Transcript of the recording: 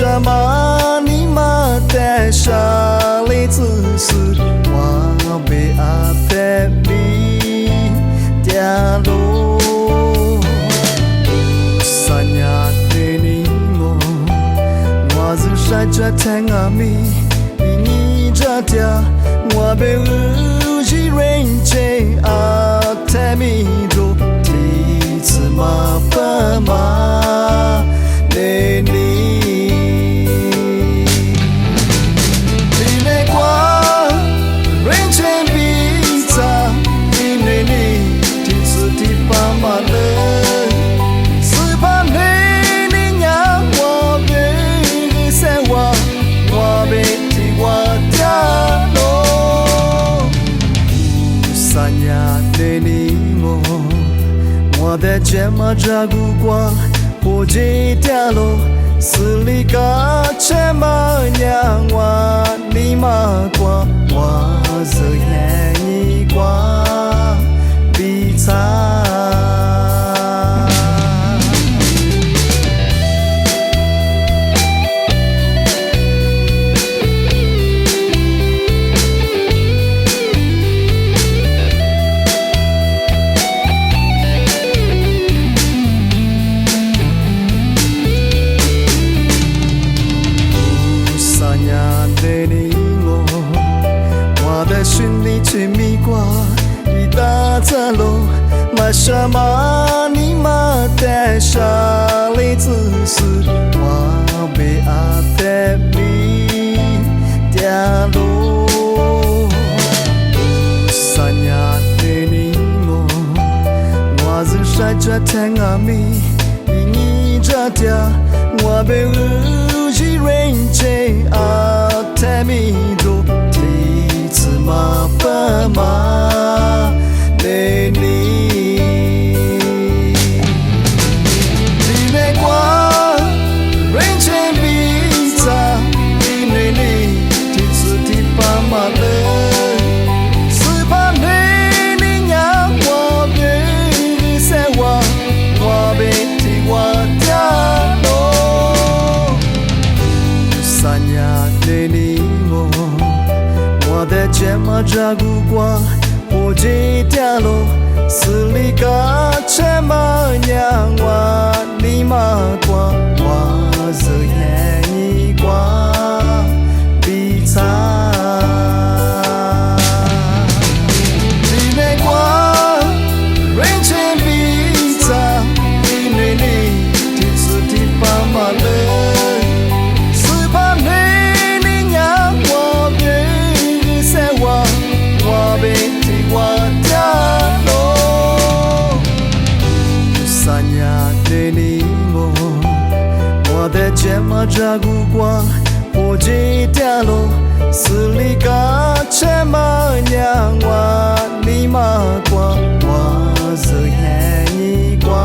什么你妈的傻里自私，我被阿佩米掉落。三亚的你我是晒着太阿米，你这条我被乌鸡人接阿太米多，第次嘛不嘛的你。我的睫毛照顾过，不记掉落，死里个什么娘我你妈过，我是眼一过比惨。寻你去迷过一大侧路，为什么你妈的傻里自私，我被阿佩米掉落。三亚的你我是晒着太阿米，你这条我被乌鸡人接阿太米多。嘛不嘛的你，你没过人间比赛，你那里第四第八嘛的，是怕你让我别在我别替我掉落，三亚的你我的睫毛照顾过，不记掉落，死里个什么娘我你妈过，我是眼一过比惨。你没过人间比赛，你那里第四第八嘛的。我的睫毛照顾过，不记掉落，死里个什么娘我你妈过，我是眼一过